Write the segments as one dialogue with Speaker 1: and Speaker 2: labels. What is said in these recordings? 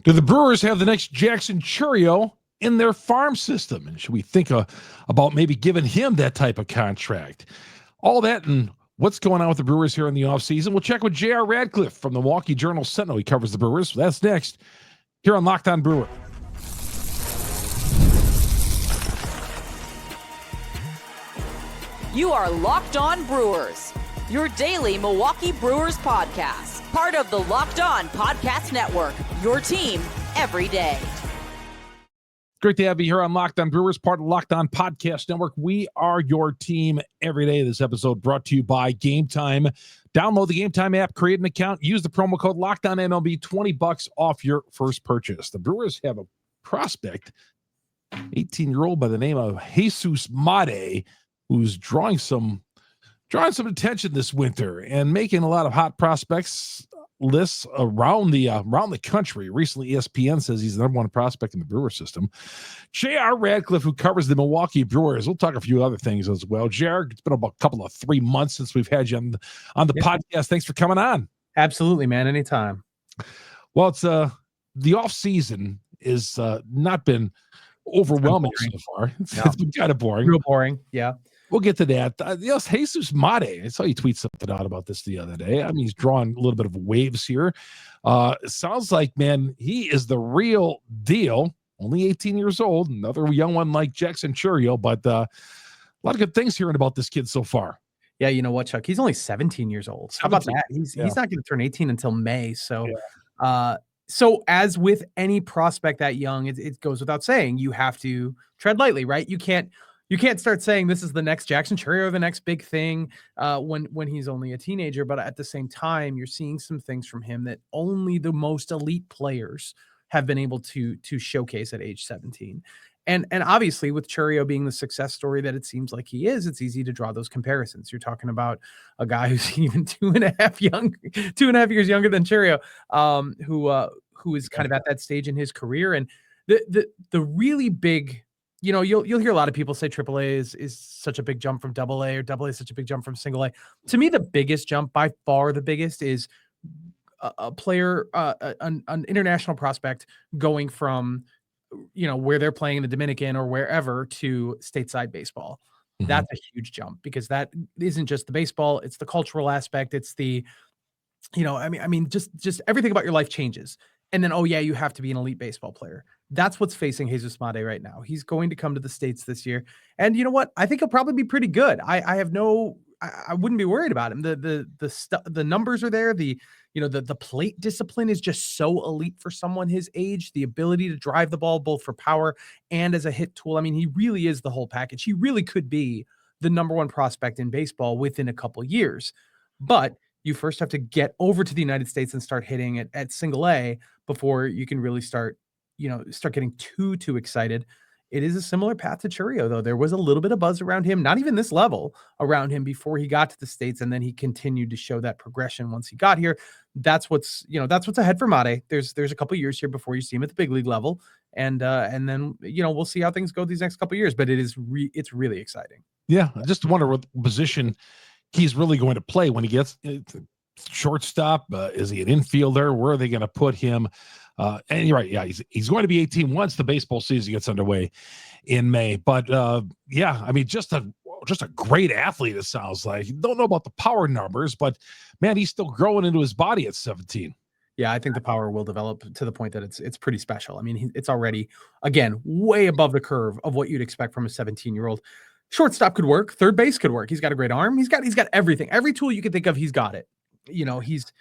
Speaker 1: Do the Brewers have the next Jackson Churio in their farm system? And should we think about maybe giving him that type of contract? All that and what's going on with the Brewers here in the offseason. We'll check with JR Radcliffe from the Milwaukee Journal Sentinel. He covers the Brewers. That's next here on Locked On Brewer.
Speaker 2: You are Locked On Brewers, your daily Milwaukee Brewers podcast. Part of the Locked On Podcast Network, your team every day.
Speaker 1: Great to have you here on Locked On Brewers, part of the Locked On Podcast Network. We are your team every day. This episode brought to you by Gametime. Download the Gametime app, create an account, use the promo code LOCKEDONMLB, $20 off your first purchase. The Brewers have a prospect, 18-year-old by the name of Jesus Made, who's drawing some attention this winter and making a lot of hot prospects lists around the country. Recently, ESPN says he's the number one prospect in the Brewer system. JR Radcliffe, who covers the Milwaukee Brewers. We'll talk a few other things as well. JR, it's been about a couple of 3 months since we've had you on the podcast. Thanks for coming on.
Speaker 3: Absolutely, man. Anytime.
Speaker 1: Well, it's the off season is not been overwhelming so far. It's been kind of boring.
Speaker 3: Real boring. Yeah.
Speaker 1: We'll get to that. Yes, Jesus Made. I saw you tweet something out about this the other day. I mean, he's drawing a little bit of waves here. It sounds like, man, he is the real deal. Only 18 years old. Another young one like Jackson Churio, but a lot of good things hearing about this kid so far.
Speaker 3: Yeah, you know what, Chuck? He's only 17 years old. How about that? He's not going to turn 18 until May. So, so as with any prospect that young, it goes without saying, you have to tread lightly, right? You can't start saying this is the next Jackson Churio, the next big thing when he's only a teenager. But at the same time, you're seeing some things from him that only the most elite players have been able to showcase at age 17. And obviously, with Churio being the success story that it seems like he is, it's easy to draw those comparisons. You're talking about a guy who's even 2.5 years younger than Churio, who is kind of at that stage in his career. And the really big, you know, you'll hear a lot of people say AAA is such a big jump from AA, or AA is such a big jump from single A. To me, the biggest jump, by far the biggest, is a player, an international prospect going from, you know, where they're playing in the Dominican or wherever to stateside baseball. Mm-hmm. That's a huge jump, because that isn't just the baseball, it's the cultural aspect. It's the, you know, I mean, just everything about your life changes. And then, oh yeah, you have to be an elite baseball player. That's what's facing Jesus Made right now. He's going to come to the States this year. And you know what? I think he'll probably be pretty good. I wouldn't be worried about him. The numbers are there. The plate discipline is just so elite for someone his age. The ability to drive the ball both for power and as a hit tool. I mean, he really is the whole package. He really could be the number one prospect in baseball within a couple years. But you first have to get over to the United States and start hitting it at single A before you can really start getting too excited. It is a similar path to Churio, though. There was a little bit of buzz around him, not even this level around him, before he got to the States, and then he continued to show that progression once he got here. That's what's ahead for Made. There's a couple years here before you see him at the big league level, and then we'll see how things go these next couple years. But it's really exciting. Yeah,
Speaker 1: I just wonder what position he's really going to play when he gets shortstop. Is he an infielder? Where are they going to put him? And you're right. Yeah, he's going to be 18 once the baseball season gets underway in May. But yeah, I mean, just a great athlete. It sounds like. Don't know about the power numbers, but man, he's still growing into his body at 17.
Speaker 3: Yeah, I think the power will develop to the point that it's pretty special. I mean, it's already, again, way above the curve of what you'd expect from a 17-year-old. Shortstop could work. Third base could work. He's got a great arm. He's got everything. Every tool you could think of, he's got it. You know, he's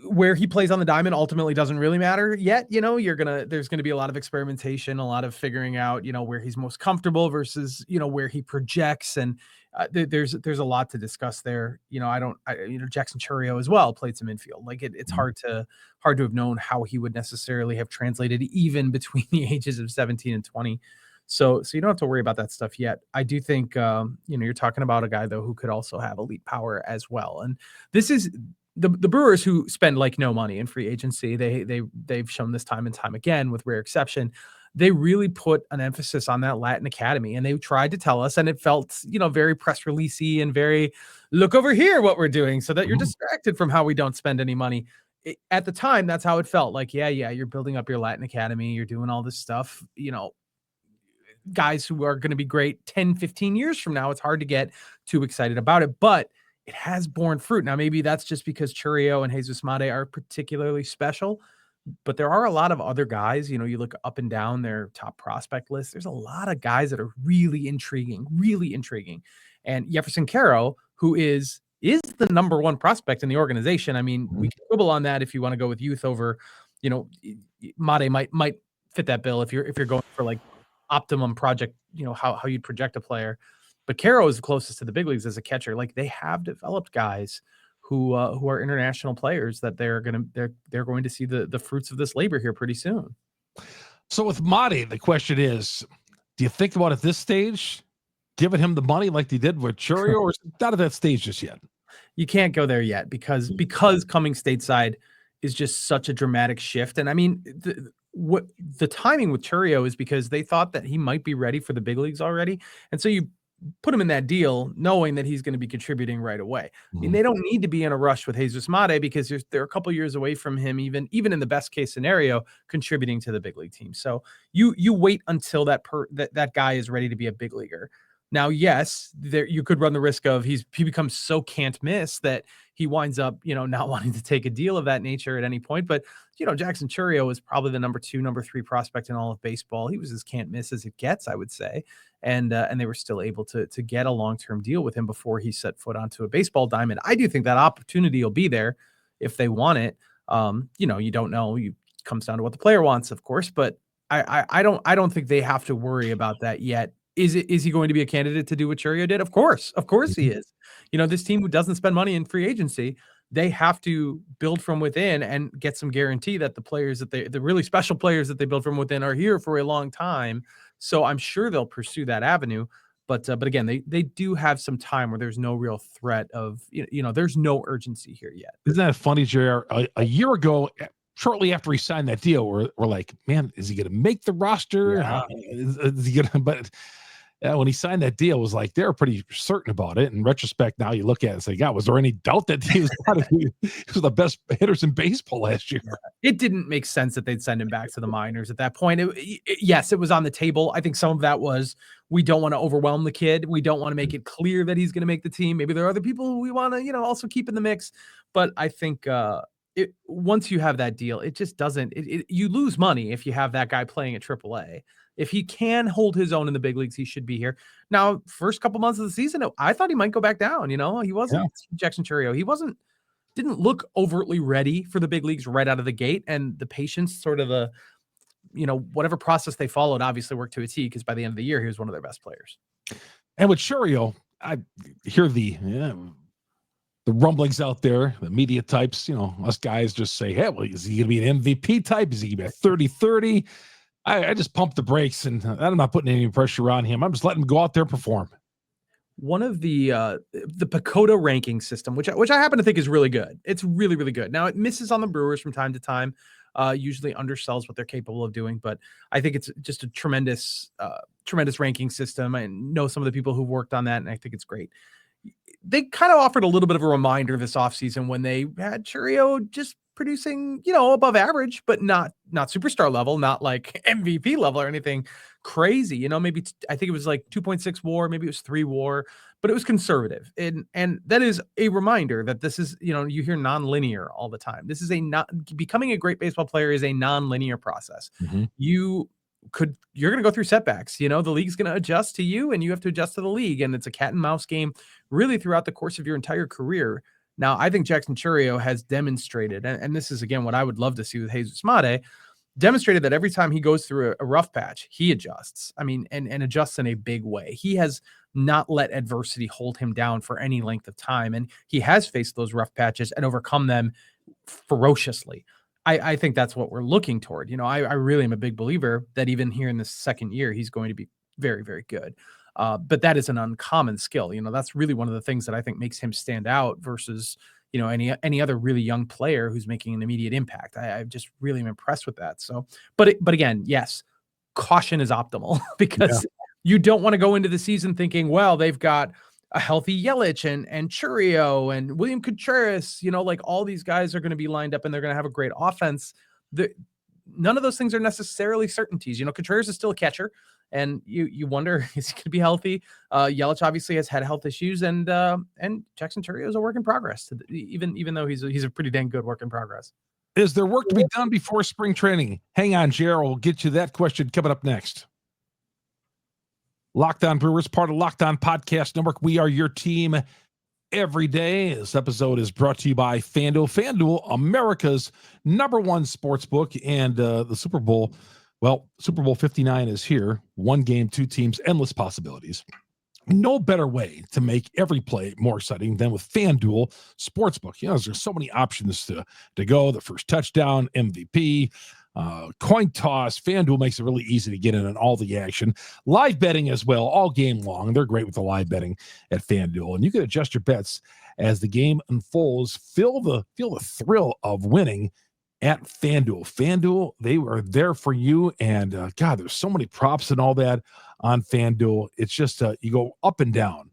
Speaker 3: where he plays on the diamond ultimately doesn't really matter yet. You know, there's going to be a lot of experimentation, a lot of figuring out, where he's most comfortable versus, where he projects. And there's a lot to discuss there. Jackson Churio as well played some infield. Like it's hard to have known how he would necessarily have translated even between the ages of 17 and 20. So you don't have to worry about that stuff yet. I do think, you're talking about a guy though, who could also have elite power as well. And this is the Brewers, who spend like no money in free agency. They've shown this time and time again, with rare exception. They really put an emphasis on that Latin Academy, and they tried to tell us, and it felt, very press releasey and very look over here what we're doing so that you're distracted from how we don't spend any money. at the time, that's how it felt. Like, yeah, you're building up your Latin Academy. You're doing all this stuff, guys who are going to be great 10, 15 years from now. It's hard to get too excited about it, but it has borne fruit. Now, maybe that's just because Chourio and Jesus Mate are particularly special, but there are a lot of other guys, you look up and down their top prospect list. There's a lot of guys that are really intriguing. And Jefferson Caro, who is the number one prospect in the organization. I mean, we can quibble on that if you want to go with youth over, Mate might fit that bill if you're going for like optimum project, how you'd project a player. But Caro is the closest to the big leagues as a catcher. Like, they have developed guys who are international players that they're going to see the fruits of this labor here pretty soon.
Speaker 1: So with Mate, the question is, do you think about at this stage giving him the money like they did with Chourio, or is it not at that stage just yet?
Speaker 3: You can't go there yet because coming stateside is just such a dramatic shift. And I mean, the timing with Chourio is because they thought that he might be ready for the big leagues already. And so you put him in that deal knowing that he's going to be contributing right away. I mean, they don't need to be in a rush with Jesus Mate because they're a couple years away from him, even in the best case scenario, contributing to the big league team. So you wait until that guy is ready to be a big leaguer. Now, yes, you could run the risk of he becomes so can't miss that he winds up, not wanting to take a deal of that nature at any point. But, Jackson Chourio is probably the number 2, number 3 prospect in all of baseball. He was as can't miss as it gets, I would say. And they were still able to get a long-term deal with him before he set foot onto a baseball diamond. I do think that opportunity will be there if they want it. You don't know. It comes down to what the player wants, of course. But I don't think they have to worry about that yet. Is he going to be a candidate to do what Chourio did? Of course he is. This team who doesn't spend money in free agency, they have to build from within and get some guarantee that the players the really special players that they build from within are here for a long time. So I'm sure they'll pursue that avenue. But again, they do have some time where there's no real threat of, there's no urgency here yet.
Speaker 1: Isn't that funny, JR? A year ago, shortly after he signed that deal, we're like, man, is he going to make the roster?
Speaker 3: Yeah.
Speaker 1: Is he gonna? But when he signed that deal, it was like they were pretty certain about it. In retrospect, now you look at it and say, God, was there any doubt that he was the best hitters in baseball last year?
Speaker 3: It didn't make sense that they'd send him back to the minors at that point. Yes, it was on the table. I think some of that was, we don't want to overwhelm the kid. We don't want to make it clear that he's going to make the team. Maybe there are other people who we want to, also keep in the mix. But I think once you have that deal, it just doesn't. You lose money if you have that guy playing at AAA. If he can hold his own in the big leagues, he should be here. Now, first couple months of the season, I thought he might go back down. He wasn't Jackson Chourio. He didn't look overtly ready for the big leagues right out of the gate. And the patience, sort of whatever process they followed, obviously worked to a T, because by the end of the year, he was one of their best players.
Speaker 1: And with Chourio, I hear the rumblings out there, the media types, us guys just say, hey, well, is he going to be an MVP type? Is he going to be a 30-30? I just pump the brakes, and I'm not putting any pressure on him. I'm just letting him go out there and perform.
Speaker 3: One of the Pacoda ranking system, which I happen to think is really good. It's really, really good. Now, it misses on the Brewers from time to time, usually undersells what they're capable of doing, but I think it's just a tremendous ranking system. I know some of the people who've worked on that, and I think it's great. They kind of offered a little bit of a reminder this offseason when they had Chourio just producing, above average, but not superstar level, not like MVP level or anything crazy. Maybe I think it was like 2.6 WAR, maybe it was 3 WAR, but it was conservative. And that is a reminder that this is, you hear non-linear all the time. This is becoming a great baseball player is a non-linear process. Mm-hmm. You're going to go through setbacks. The league's going to adjust to you, and you have to adjust to the league. And it's a cat and mouse game really throughout the course of your entire career. Now, I think Jackson Chourio has demonstrated, and this is, again, what I would love to see with Jesus Mate, demonstrated that every time he goes through a rough patch, he adjusts. I mean, and adjusts in a big way. He has not let adversity hold him down for any length of time. And he has faced those rough patches and overcome them ferociously. I think that's what we're looking toward. I really am a big believer that even here in the second year, he's going to be very, very good. But that is an uncommon skill. That's really one of the things that I think makes him stand out versus, any other really young player who's making an immediate impact. I just really am impressed with that. So, but again, yes, caution is optimal because you don't want to go into the season thinking, well, they've got a healthy Yelich and Churio and William Contreras, like all these guys are going to be lined up and they're going to have a great offense. None of those things are necessarily certainties. Contreras is still a catcher, and you wonder, is he going to be healthy? Yelich obviously has had health issues, and Jackson Churio is a work in progress, even though he's a pretty dang good work in progress.
Speaker 1: Is there work to be done before spring training? Hang on, JR. We'll get you that question coming up next. Locked On Brewers, part of Locked On Podcast Network. We are your team every day. This episode is brought to you by FanDuel. FanDuel, America's #1 sports book, and the Super Bowl. Well, Super Bowl 59 is here. 1 game, 2 teams, endless possibilities. No better way to make every play more exciting than with FanDuel Sportsbook. There's so many options to go. The first touchdown, MVP, coin toss. FanDuel makes it really easy to get in on all the action. Live betting as well, all game long. They're great with the live betting at FanDuel. And you can adjust your bets as the game unfolds. Feel the thrill of winning at FanDuel. FanDuel, they are there for you. And God, there's so many props and all that on FanDuel. It's just you go up and down,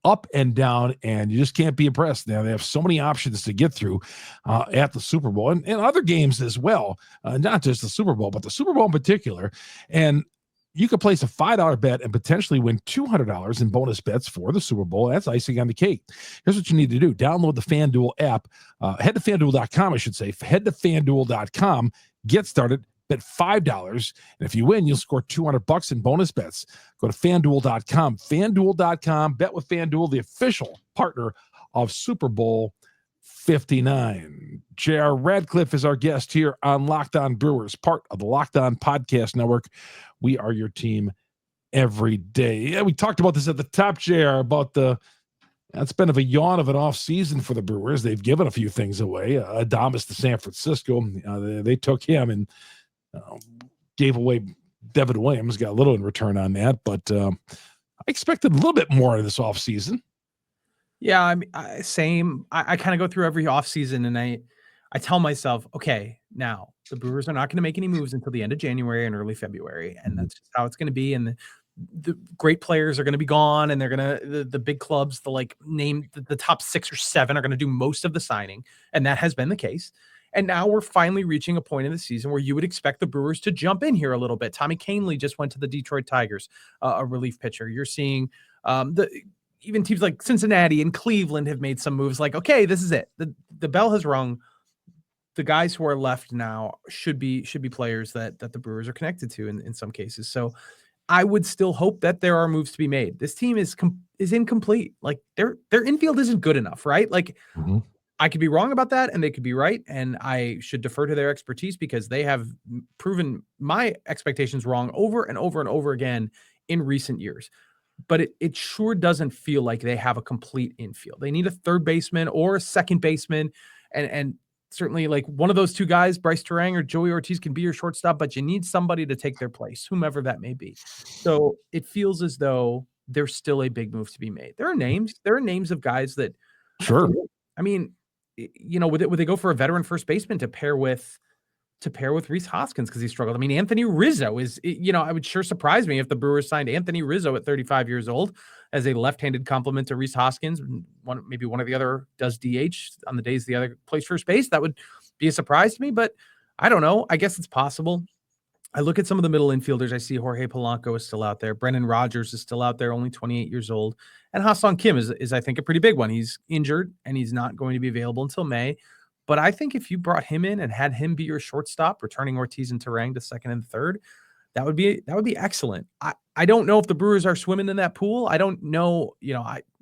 Speaker 1: and you just can't be impressed. Now they have so many options to get through at the Super Bowl and other games as well. Not just the Super Bowl, but the Super Bowl in particular. And you could place a $5 bet and potentially win $200 in bonus bets for the Super Bowl. That's icing on the cake. Here's what you need to do. Download the FanDuel app. Head to FanDuel.com, I should say. Head to FanDuel.com. Get started. Bet $5. And if you win, you'll score $200 in bonus bets. Go to FanDuel.com. FanDuel.com. Bet with FanDuel, the official partner of Super Bowl 59. JR Radcliffe is our guest here on Locked On Brewers, part of the Locked On Podcast Network. We are your team every day. Yeah, we talked about this at the top, JR, about that's been of a yawn of an off season for the Brewers. They've given a few things away. Adames to San Francisco. They took him and gave away Devin Williams, got a little in return on that, but I expected a little bit more of this off season.
Speaker 3: Yeah, I mean, same. I kind of go through every offseason and I tell myself, okay, now the Brewers are not going to make any moves until the end of January and early February. And that's just how it's going to be. And the great players are going to be gone, and they're going to, the big clubs, the top 6 or 7 are going to do most of the signing. And that has been the case. And now we're finally reaching a point in the season where you would expect the Brewers to jump in here a little bit. Tommy Kahnle just went to the Detroit Tigers, a relief pitcher. You're seeing even teams like Cincinnati and Cleveland have made some moves like, okay, this is it. The bell has rung. The guys who are left now should be players that the Brewers are connected to in some cases. So I would still hope that there are moves to be made. This team is incomplete. Like their infield isn't good enough, right? Like I could be wrong about that and they could be right. And I should defer to their expertise because they have proven my expectations wrong over and over and over again in recent years. But it sure doesn't feel like they have a complete infield. They need a third baseman or a second baseman. And certainly like one of those two guys, Bryce Terang or Joey Ortiz, can be your shortstop, but you need somebody to take their place, whomever that may be. So it feels as though there's still a big move to be made. There are names of guys that,
Speaker 1: sure.
Speaker 3: I mean, would they go for a veteran first baseman to pair with Rhys Hoskins because he struggled? I mean, Anthony Rizzo is, it would sure surprise me if the Brewers signed Anthony Rizzo at 35 years old as a left-handed complement to Rhys Hoskins. Maybe one of the other does DH on the days the other plays first base. That would be a surprise to me, but I don't know. I guess it's possible. I look at some of the middle infielders. I see Jorge Polanco is still out there. Brendan Rodgers is still out there, only 28 years old. And Ha-Sung Kim is I think, a pretty big one. He's injured, and he's not going to be available until May. But I think if you brought him in and had him be your shortstop, returning Ortiz and Terang to second and third, that would be excellent. I don't know if the Brewers are swimming in that pool. I don't know.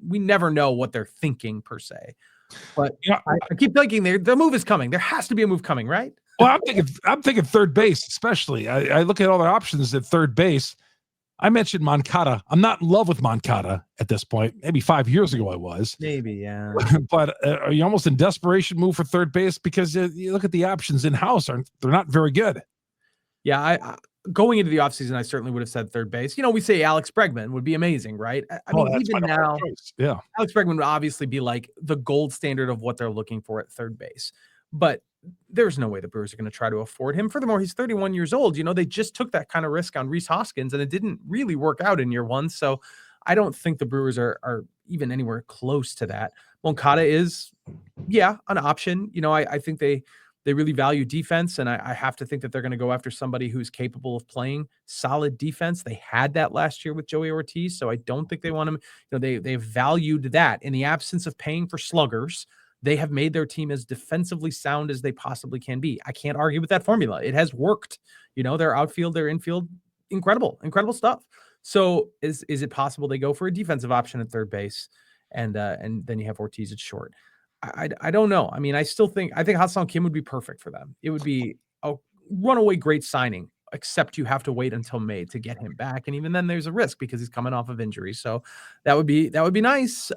Speaker 3: We never know what they're thinking per se. But I keep thinking the move is coming. There has to be a move coming, right?
Speaker 1: Well, I'm thinking third base, especially. I look at all the options at third base. I mentioned Moncada. I'm not in love with Moncada at this point. Maybe 5 years ago I was.
Speaker 3: Maybe, yeah.
Speaker 1: But are you almost in desperation move for third base? Because you look at the options in-house, they're not very good.
Speaker 3: Yeah, I going into the offseason, I certainly would have said third base. We say Alex Bregman would be amazing, right? I mean, even now,
Speaker 1: yeah,
Speaker 3: Alex Bregman would obviously be like the gold standard of what they're looking for at third base. But there's no way the Brewers are going to try to afford him. Furthermore, he's 31 years old. They just took that kind of risk on Rhys Hoskins, and it didn't really work out in year one. So I don't think the Brewers are even anywhere close to that. Moncada is, an option. I think they really value defense, and I have to think that they're going to go after somebody who's capable of playing solid defense. They had that last year with Joey Ortiz, so I don't think they want him. They've valued that. In the absence of paying for sluggers, they have made their team as defensively sound as they possibly can be. I can't argue with that formula. It has worked. Their outfield, their infield, incredible stuff. So is it possible they go for a defensive option at third base, and then you have Ortiz at short? I don't know. I mean, I think Ha-Seong Kim would be perfect for them. It would be a runaway great signing, except you have to wait until May to get him back, and even then there's a risk because he's coming off of injury. So that would be nice.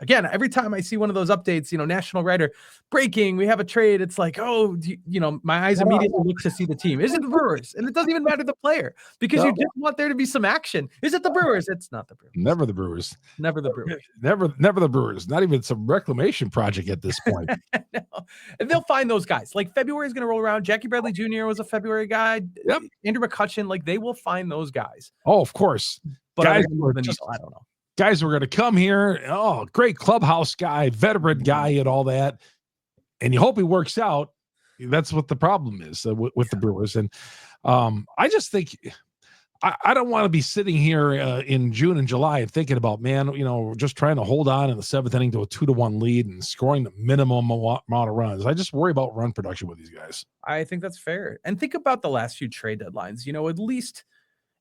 Speaker 3: Again, every time I see one of those updates, national writer breaking, we have a trade. It's like, my eyes immediately look to see the team. Is it the Brewers? And it doesn't even matter the player because you just want there to be some action. Is it the Brewers? It's not the Brewers.
Speaker 1: Never the Brewers.
Speaker 3: Never the Brewers.
Speaker 1: Never the Brewers. Not even some reclamation project at this point.
Speaker 3: No. And they'll find those guys. Like February is going to roll around. Jackie Bradley Jr. was a February guy.
Speaker 1: Yep.
Speaker 3: Andrew McCutchen. Like they will find those guys.
Speaker 1: Oh, of course.
Speaker 3: But
Speaker 1: guys,
Speaker 3: I don't know.
Speaker 1: Guys were going to come here. Oh, great clubhouse guy, veteran guy, and all that. And you hope he works out. That's what the problem is with the Brewers. And I just think I don't want to be sitting here in June and July and thinking about, just trying to hold on in the seventh inning to a 2-1 lead and scoring the minimum amount of runs. I just worry about run production with these guys.
Speaker 3: I think that's fair. And think about the last few trade deadlines. At least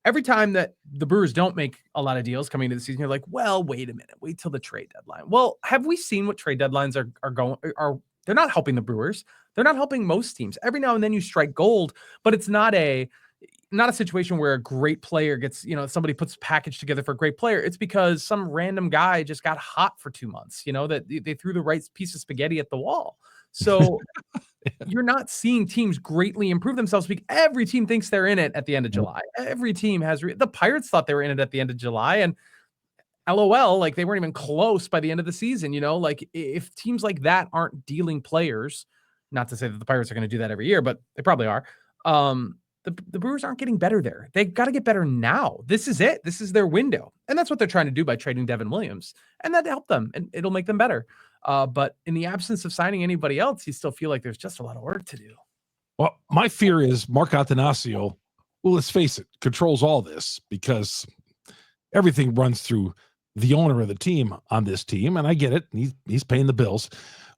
Speaker 3: every time that the Brewers don't make a lot of deals coming into the season, you're like, well, wait a minute, wait till the trade deadline. Well, have we seen what trade deadlines are they're not helping the Brewers. They're not helping most teams. Every now and then you strike gold, but it's not a situation where a great player gets, somebody puts a package together for a great player. It's because some random guy just got hot for 2 months, that they threw the right piece of spaghetti at the wall. So you're not seeing teams greatly improve themselves because every team thinks they're in it at the end of July. Every team has the Pirates thought they were in it at the end of July, and LOL, like they weren't even close by the end of the season. Like if teams like that aren't dealing players, not to say that the Pirates are going to do that every year, but they probably are. The Brewers aren't getting better there. They got to get better now. This is it. This is their window. And that's what they're trying to do by trading Devin Williams. And that helped them and it'll make them better. But in the absence of signing anybody else, you still feel like there's just a lot of work to do.
Speaker 1: Well, my fear is Mark Attanasio, well, let's face it, controls all this because everything runs through the owner of the team on this team. And I get it. He's paying the bills.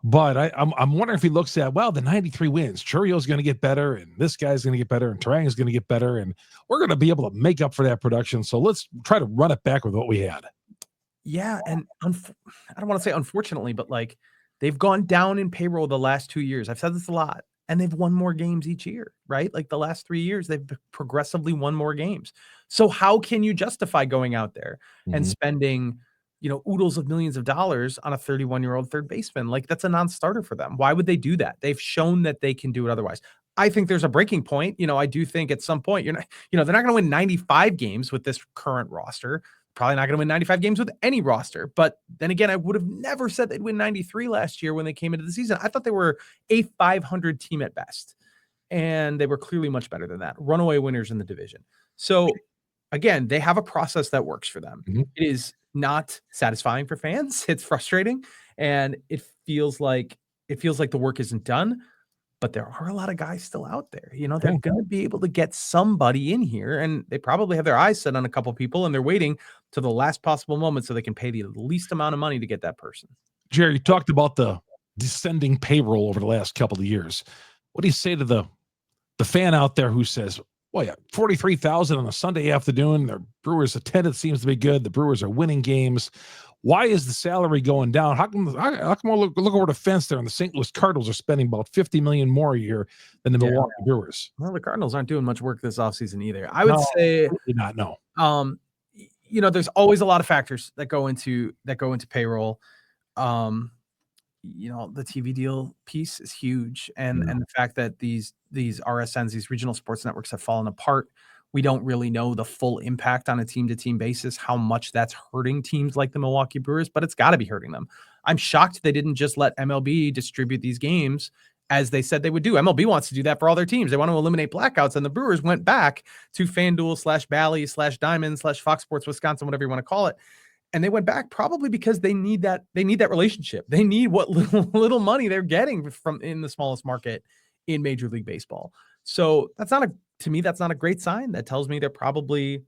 Speaker 1: But I'm wondering if he looks at, the 93 wins, Churio's going to get better, and this guy's going to get better, and Terang is going to get better, and we're going to be able to make up for that production. So let's try to run it back with what we had.
Speaker 3: Yeah, and I don't want to say unfortunately, but like they've gone down in payroll the last 2 years. I've said this a lot, and they've won more games each year, right? Like the last 3 years, they've progressively won more games. So how can you justify going out there and spending oodles of millions of dollars on a 31-year-old third baseman? Like that's a non-starter for them. Why would they do that? They've shown that they can do it otherwise. I think there's a breaking point. I do think at some point they're not going to win 95 games with this current roster. Probably not going to win 95 games with any roster. But then again, I would have never said they'd win 93 last year when they came into the season. I thought they were a 500 team at best. And they were clearly much better than that. Runaway winners in the division. So again, they have a process that works for them. It is not satisfying for fans. It's frustrating. And it feels like the work isn't done. But there are a lot of guys still out there. They're going to be able to get somebody in here, and they probably have their eyes set on a couple people, and they're waiting to the last possible moment so they can pay the least amount of money to get that person.
Speaker 1: Jerry, you talked about the descending payroll over the last couple of years. What do you say to the fan out there who says, well, yeah, 43,000 on a Sunday afternoon, their Brewers attendance seems to be good. The Brewers are winning games. Why is the salary going down? How come I look over the fence there and the St. Louis Cardinals are spending about $50 million more a year than the Milwaukee Brewers?
Speaker 3: Well, the Cardinals aren't doing much work this offseason either. I would say
Speaker 1: not. No.
Speaker 3: There's always a lot of factors that go into payroll. The TV deal piece is huge, and the fact that these RSNs, these regional sports networks, have fallen apart. We don't really know the full impact on a team-to-team basis, how much that's hurting teams like the Milwaukee Brewers, but it's got to be hurting them. I'm shocked they didn't just let MLB distribute these games as they said they would do. MLB wants to do that for all their teams. They want to eliminate blackouts, and the Brewers went back to FanDuel / Bally / Diamond / Fox Sports Wisconsin, whatever you want to call it. And they went back probably because they need that relationship. They need what little money they're getting from in the smallest market in Major League Baseball. So to me, that's not a great sign. That tells me they're probably,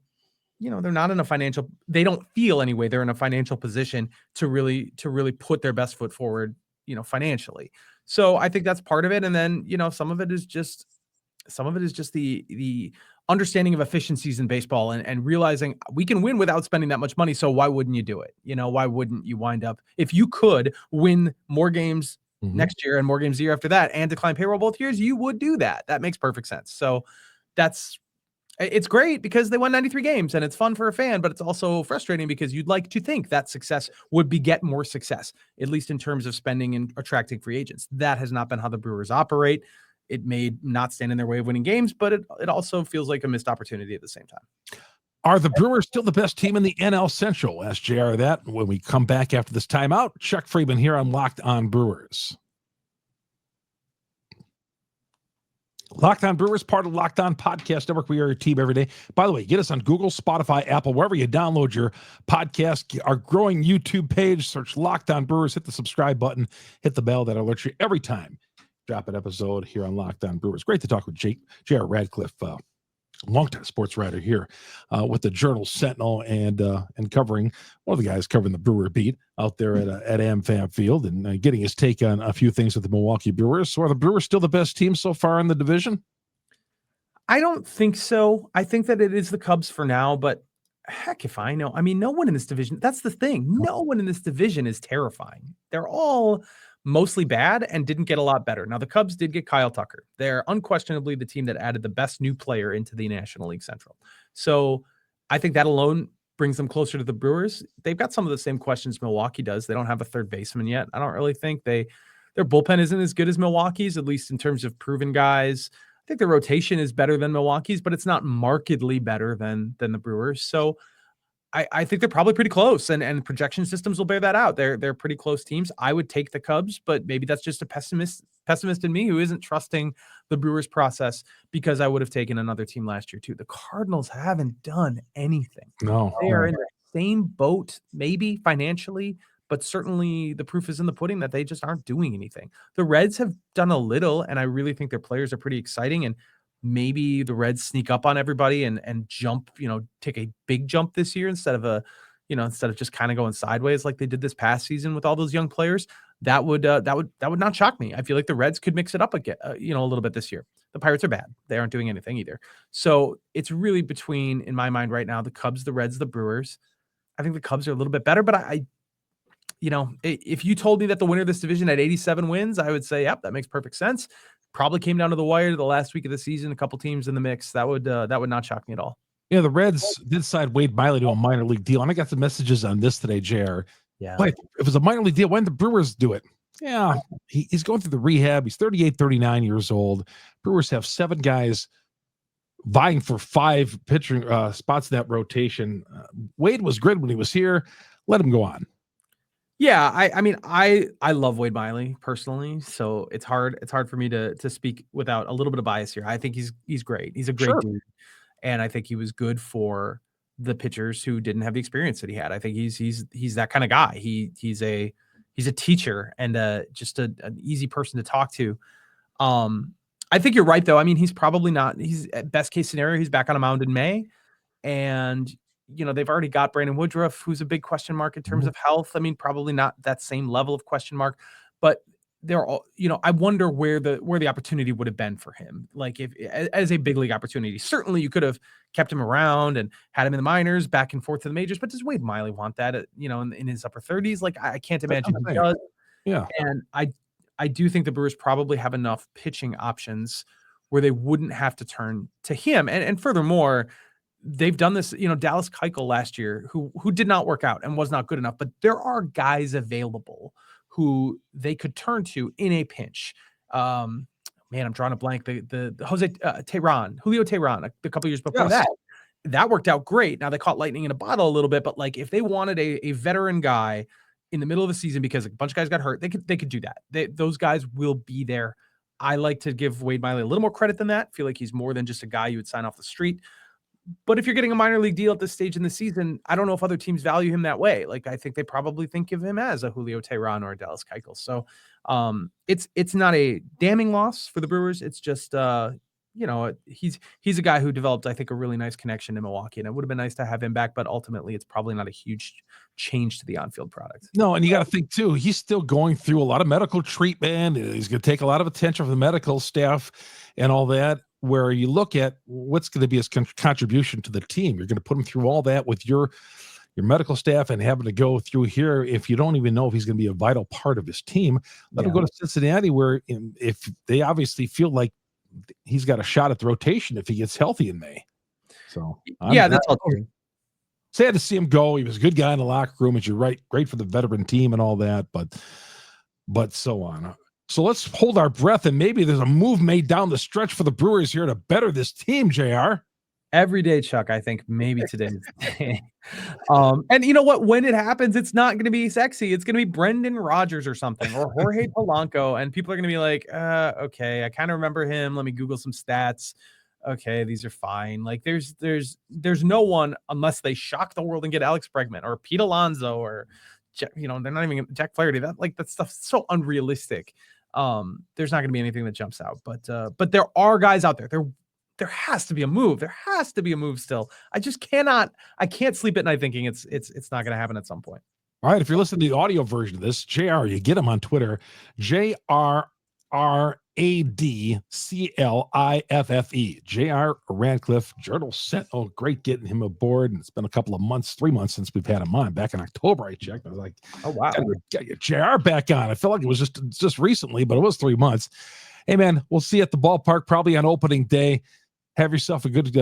Speaker 3: they're not in a financial, they don't feel anyway, they're in a financial position to really put their best foot forward, financially. So I think that's part of it. And then, some of it is just the understanding of efficiencies in baseball and realizing we can win without spending that much money. So why wouldn't you do it? Why wouldn't you wind up, if you could win more games next year and more games the year after that and decline payroll both years, you would do that. That makes perfect sense. So it's great because they won 93 games and it's fun for a fan, but it's also frustrating because you'd like to think that success would beget more success, at least in terms of spending and attracting free agents. That has not been how the Brewers operate. It may not stand in their way of winning games, but it also feels like a missed opportunity at the same time.
Speaker 1: Are the Brewers still the best team in the NL Central? Ask JR that when we come back after this timeout. Chuck Freeman here on Locked On Brewers. Locked On Brewers, part of Locked On Podcast Network. We are your team every day. By the way, get us on Google, Spotify, Apple, wherever you download your podcast. Our growing YouTube page, search Locked On Brewers, hit the subscribe button, hit the bell that alerts you every time drop an episode here on Locked On Brewers. Great to talk with JR Radcliffe, longtime sports writer here with the Journal Sentinel and covering one of the guys covering the Brewer beat out there at AmFam Field and getting his take on a few things with the Milwaukee Brewers. So are the Brewers still the best team so far in the division?
Speaker 3: I don't think so. I think that it is the Cubs for now, but heck if I know. I mean, no one in this division, that's the thing. No one in this division is terrifying. They're all mostly bad and didn't get a lot better. Now, the Cubs did get Kyle Tucker. They're unquestionably the team that added the best new player into the National League Central. So I think that alone brings them closer to the Brewers. They've got some of the same questions Milwaukee does. They don't have a third baseman yet. I don't really think their bullpen isn't as good as Milwaukee's, at least in terms of proven guys. I think their rotation is better than Milwaukee's, but it's not markedly better than the Brewers. So I think they're probably pretty close, and projection systems will bear that out. They're pretty close teams. I would take the Cubs, but maybe that's just a pessimist in me who isn't trusting the Brewers process, because I would have taken another team last year too. The Cardinals haven't done anything.
Speaker 1: No,
Speaker 3: they are in the same boat, maybe financially, but certainly the proof is in the pudding that they just aren't doing anything. The Reds have done a little, and I really think their players are pretty exciting, and maybe the Reds sneak up on everybody and jump, take a big jump this year instead of just kind of going sideways like they did this past season with all those young players. That would not shock me. I feel like the Reds could mix it up again, a little bit this year. The Pirates are bad. They aren't doing anything either. So it's really between, in my mind right now, the Cubs, the Reds, the Brewers. I think the Cubs are a little bit better, but if you told me that the winner of this division had 87 wins, I would say, yep, that makes perfect sense. Probably came down to the wire the last week of the season, a couple teams in the mix. That would not shock me at all.
Speaker 1: Yeah, the Reds did sign Wade Miley to a minor league deal, and I got some messages on this today, JR.
Speaker 3: Yeah.
Speaker 1: But if it was a minor league deal, why didn't the Brewers do it? Yeah, he's going through the rehab. He's 38, 39 years old. Brewers have 7 guys vying for 5 pitching spots in that rotation. Wade was great when he was here. Let him go on.
Speaker 3: Yeah, I mean, I love Wade Miley personally, so it's hard for me to speak without a little bit of bias here. I think he's great. He's a great dude, and I think he was good for the pitchers who didn't have the experience that he had. I think he's that kind of guy. He's a teacher and just an easy person to talk to. I think you're right though. I mean, he's probably not. He's at best case scenario, he's back on a mound in May, and they've already got Brandon Woodruff, who's a big question mark in terms of health. I mean, probably not that same level of question mark, but they're all, I wonder where the opportunity would have been for him. Like if as a big league opportunity, certainly you could have kept him around and had him in the minors back and forth to the majors, but does Wade Miley want that in his upper 30s? Like I can't imagine he does.
Speaker 1: Yeah.
Speaker 3: And I do think the Brewers probably have enough pitching options where they wouldn't have to turn to him. And furthermore, they've done this, Dallas Keuchel last year, who did not work out and was not good enough, but there are guys available who they could turn to in a pinch. I'm drawing a blank. The Julio Tehran, a couple years before that worked out great. Now they caught lightning in a bottle a little bit, but like if they wanted a veteran guy in the middle of the season because a bunch of guys got hurt, they could do that. Those guys will be there I like to give Wade Miley a little more credit than that. Feel like he's more than just a guy you would sign off the street. But if you're getting a minor league deal at this stage in the season, I don't know if other teams value him that way. Like, I think they probably think of him as a Julio Teheran or a Dallas Keuchel. So it's not a damning loss for the Brewers. It's just, he's a guy who developed, I think, a really nice connection in Milwaukee, and it would have been nice to have him back, but ultimately it's probably not a huge change to the on-field product.
Speaker 1: No, and you got to think too, he's still going through a lot of medical treatment. He's going to take a lot of attention from the medical staff and all that, where you look at what's going to be his contribution to the team. You're going to put him through all that with your medical staff and having to go through here if you don't even know if he's going to be a vital part of his team. Let him go to Cincinnati, where if they obviously feel like he's got a shot at the rotation if he gets healthy in May. So
Speaker 3: that's all true.
Speaker 1: Sad to see him go. He was a good guy in the locker room, as you're right. Great for the veteran team and all that, but so on. So let's hold our breath, and maybe there's a move made down the stretch for the Brewers here to better this team, JR.
Speaker 3: Every day, Chuck, I think maybe today. And you know what? When it happens, it's not going to be sexy. It's going to be Brendan Rodgers or something, or Jorge Polanco, and people are going to be like, okay, I kind of remember him. Let me Google some stats. Okay, these are fine. Like there's no one, unless they shock the world and get Alex Bregman or Pete Alonso or, they're not even Jack Flaherty. That stuff's so unrealistic. There's not going to be anything that jumps out, but there are guys out there. There has to be a move. There has to be a move still. I can't sleep at night thinking it's not going to happen at some point.
Speaker 1: All right. If you're listening to the audio version of this, JR, you get him on Twitter, JR Radcliffe, JR Radcliffe, Journal Sentinel. Great getting him aboard. And it's been a couple of months, 3 months since we've had him on. Back in October, I checked. I was like, oh, wow. Gotta get JR back on. I felt like it was just recently, but it was 3 months. Hey, man, we'll see you at the ballpark probably on opening day. Have yourself a good,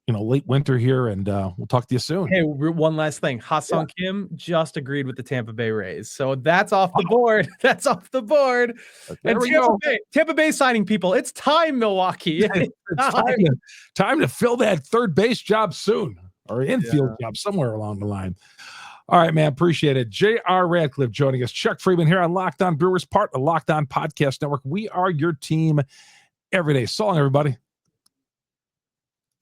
Speaker 1: late winter here, and we'll talk to you soon.
Speaker 3: Hey, one last thing. Ha-Seong Kim just agreed with the Tampa Bay Rays. So that's off the board. That's off the board.
Speaker 1: There we
Speaker 3: go.
Speaker 1: go.
Speaker 3: Tampa Bay signing people. It's time, Milwaukee.
Speaker 1: It's time to fill that third base job soon, or infield job somewhere along the line. All right, man. Appreciate it. JR Radcliffe joining us. Chuck Freeman here on Locked On Brewers, part of the Locked On Podcast Network. We are your team every day. So long, everybody.